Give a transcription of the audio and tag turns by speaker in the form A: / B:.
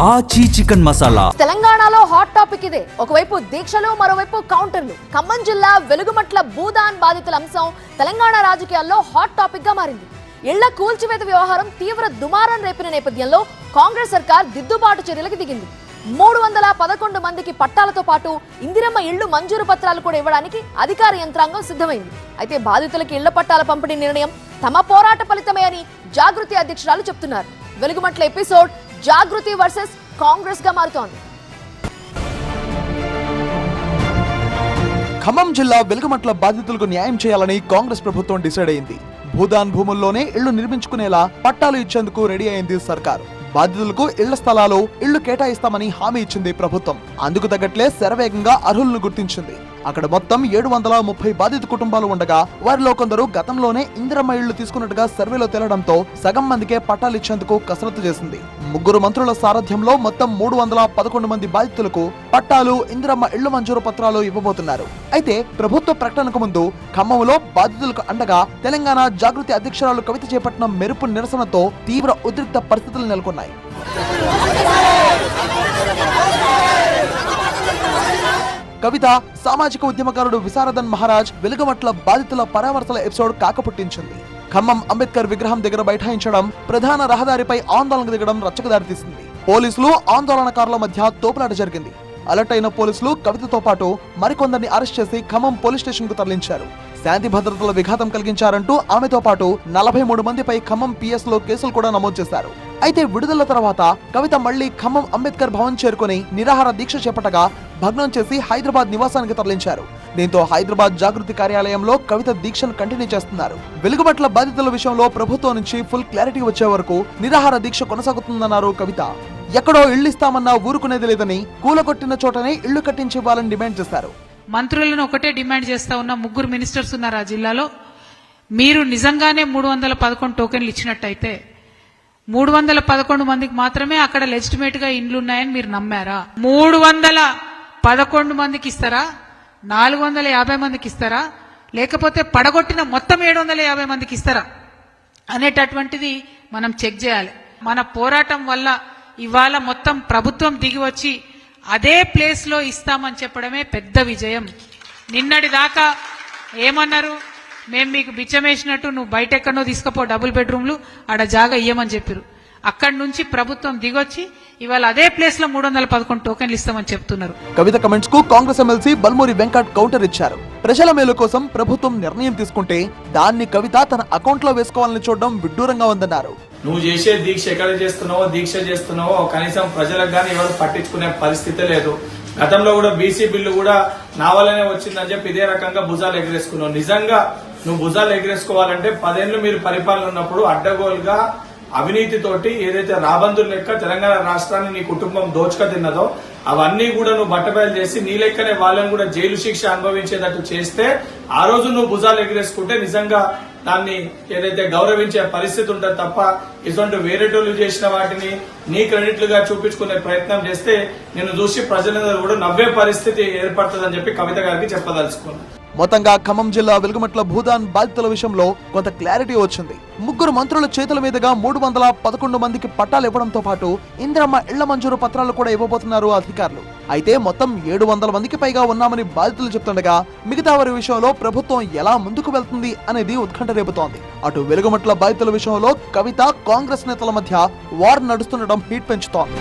A: ఆచి చికెన్ మసాలా.
B: తెలంగాణలో hot topic ఇదే. ఒకవైపు దీక్షలు, మరోవైపు కౌంటర్లు. ఖమ్మం జిల్లా వెలుగుమట్ల భూదాన్ బాధితుల అంశం తెలంగాణ రాజకీయాల్లో హాట్ టాపిక్ గా మారింది. ఇళ్ల కూల్చివేత వ్యవహారం తీవ్ర దుమారం రేపిన నేపథ్యంలో కాంగ్రెస్ సర్కార్ దిద్దుబాటు చర్యలకు దిగింది. 311 మందికి పట్టాలతో పాటు ఇందిరమ్మ ఇళ్లు మంజూరు పత్రాలు కూడా ఇవ్వడానికి అధికార యంత్రాంగం సిద్ధమైంది. అయితే బాధితులకి ఇళ్ల పట్టాల పంపిణీ నిర్ణయం తమ పోరాట ఫలితమే అని జాగృతి అధ్యక్షురాలు చెప్తున్నారు. వెలుగుమట్ల ఎపిసోడ్ జాగృతి వర్సెస్ కాంగ్రెస్ గా మారుతోంది.
C: ఖమ్మం జిల్లా వెలుగుమట్ల బాధితులకు న్యాయం చేయాలని కాంగ్రెస్ ప్రభుత్వం డిసైడ్ అయింది. భూదాన్ భూముల్లోనే ఇళ్లు నిర్మించుకునేలా పట్టాలు ఇచ్చేందుకు రెడీ అయింది సర్కారు. బాధితులకు ఇళ్ల స్థలాలు, ఇళ్లు కేటాయిస్తామని హామీ ఇచ్చింది ప్రభుత్వం. అందుకు తగ్గట్లే శరవేగంగా అర్హులను గుర్తించింది. అక్కడ మొత్తం 730 బాధిత కుటుంబాలు ఉండగా వారిలో కొందరు గతంలోనే ఇందిరమ్మ ఇళ్లు తీసుకున్నట్టుగా సర్వేలో తేలడంతో సగం మందికే పట్టాలిచ్చేందుకు కసరత్తు చేసింది. 3 మంత్రుల సారథ్యంలో మొత్తం 311 మంది బాధితులకు పట్టాలు, ఇందిరమ్మ ఇళ్లు మంజూరు పత్రాలు ఇవ్వబోతున్నారు. అయితే ప్రభుత్వ ప్రకటనకు ముందు ఖమ్మంలో బాధితులకు అండగా తెలంగాణ జాగృతి అధ్యక్షురాలు కవిత చేపట్టిన మెరుపు నిరసనతో తీవ్ర ఉద్రిక్త పరిస్థితులు నెలకొన్నాయి. కవిత, సామాజిక ఉద్యమకారుడు విశారదన్ మహారాజ్ వెలుగుమట్ల బాధితుల పరామర్శల ఎపిసోడ్ కాకపుట్టించింది. ఖమ్మం అంబేద్కర్ విగ్రహం దగ్గర బైఠాయించడం, ప్రధాన రహదారిపై ఆందోళనకు దిగడం రచ్చకు దారితీసింది. పోలీసులు, ఆందోళనకారుల మధ్య తోపులాట జరిగింది. అలర్ట్ అయిన పోలీసులు కవితతో పాటు మరికొందరిని అరెస్ట్ చేసి ఖమ్మం పోలీస్ స్టేషన్ కు తరలించారు. శాంతి భద్రతల విఘాతం కలిగించారంటూ ఆమెతో పాటు 43 మందిపై ఖమ్మం పిఎస్ లో కేసులు కూడా నమోదు చేశారు. అయితే విడుదల తర్వాత కవిత మళ్లీ ఖమ్మం అంబేద్కర్ భవన్ చేరుకుని నిరాహార దీక్ష చేపట్టగా భగ్నం చేసి హైదరాబాద్ నివాసానికి తరలించారు. దీంతో హైదరాబాద్ జాగృతి కార్యాలయంలో కవిత దీక్షను కంటిన్యూ చేస్తున్నారు. వెలుగుమట్ల బాధితుల విషయంలో ప్రభుత్వం నుంచి ఫుల్ క్లారిటీ వచ్చే వరకు నిరాహార దీక్ష కొనసాగుతుందన్నారు కవిత. ఎక్కడో ఇళ్లు ఇస్తామన్నా ఊరుకునేది లేదని, కూలగొట్టిన చోటనే ఇళ్లు కట్టించివ్వాలని డిమాండ్ చేశారు.
D: మంత్రులను ఒకటే డిమాండ్ చేస్తా ఉన్న 3 మినిస్టర్స్ ఉన్నారు ఆ జిల్లాలో. మీరు నిజంగానే 311 టోకెన్లు ఇచ్చినట్టయితే 311 మందికి మాత్రమే అక్కడ లెజిటిమేట్ గా ఇండ్లు ఉన్నాయని మీరు నమ్మారా? 311 మందికి ఇస్తారా? 450 మందికి ఇస్తారా? లేకపోతే పడగొట్టిన మొత్తం 750 మందికి ఇస్తారా అనేటటువంటిది మనం చెక్ చేయాలి. మన పోరాటం వల్ల ఇవాళ మొత్తం ప్రభుత్వం దిగి వచ్చి అదే ప్లేస్ లో ఇస్తామని చెప్పడమే పెద్ద విజయం. నిన్నటి దాకా ఏమన్నారు? మేము మీకు బిచ్చమేసినట్టు నువ్వు బయట ఎక్కడో తీసుకుపో డబుల్ బెడ్రూమ్లు, ఆడ జాగా ఇయ్యమని చెప్పారు. అక్కడి నుంచి ప్రభుత్వం దిగొచ్చి ఇవాళ అదే ప్లేస్ లో 311 టోకెన్లు ఇస్తామని చెప్తున్నారు.
C: కవిత కమెంట్స్ కు కాంగ్రెస్ ఎమ్మెల్సీ బల్మూరి వెంకట్ కౌంటర్ ఇచ్చారు. ప్రజల మేలు కోసం ప్రభుత్వం నిర్ణయం తీసుకుంటే దాన్ని కవిత తన అకౌంట్ లో వేసుకోవాలని చూడడం విడ్డూరంగా ఉందన్నారు.
E: నువ్వు చేసే దీక్ష ఎక్కడ చేస్తున్నావో కనీసం ప్రజలకు గానీ ఎవరు పట్టించుకునే పరిస్థితి లేదు. గతంలో కూడా బీసీ బిల్లు కూడా నా వల్లనే వచ్చిందని చెప్పి ఇదే రకంగా భుజాలు ఎగరేసుకున్నావు. నిజంగా నువ్వు భుజాలు ఎగరేసుకోవాలంటే 10 ఏళ్లు మీరు పరిపాలన ఉన్నప్పుడు అడ్డగోలుగా అవినీతితోటి ఏదైతే రాబందులు లెక్క తెలంగాణ రాష్ట్రాన్ని నీ కుటుంబం దోచుక తిన్నదో అవన్నీ కూడా నువ్వు బట్టబయలు చేసి నీ లెక్కనే వాళ్ళని కూడా జైలు శిక్ష అనుభవించేటట్టు చేస్తే ఆ రోజు నువ్వు భుజాలు ఎగరేసుకుంటే నిజంగా దాన్ని ఏదైతే గౌరవించే పరిస్థితి ఉంటుంది తప్ప ఇటువంటి వేరేటోళ్ళు చేసిన వాటిని నీ క్రెడిట్లుగా చూపించుకునే ప్రయత్నం చేస్తే నిన్ను చూసి ప్రజలందరూ కూడా నవ్వే పరిస్థితి ఏర్పడుతుందని చెప్పి కవిత గారికి చెప్పదలుచుకున్నాను.
C: మొత్తంగా ఖమ్మం జిల్లా వెలుగుమట్ల భూదాన్ బాధితుల విషయంలో కొంత క్లారిటీ వచ్చింది. 3 మంత్రుల చేతుల మీదుగా 311 మందికి పట్టాలు ఇవ్వడంతో పాటు ఇందిరమ్మ ఇళ్ల మంజూరు పత్రాలు కూడా ఇవ్వబోతున్నారు అధికారులు. అయితే మొత్తం 700 మందికి పైగా ఉన్నామని బాధితులు చెప్తుండగా మిగతా వారి విషయంలో ప్రభుత్వం ఎలా ముందుకు వెళ్తుంది అనేది ఉత్కంఠ రేపుతోంది. అటు వెలుగుమట్ల బాధితుల విషయంలో కవిత, కాంగ్రెస్ నేతల మధ్య వార్ నడుస్తుండడం హీట్ పెంచుతోంది.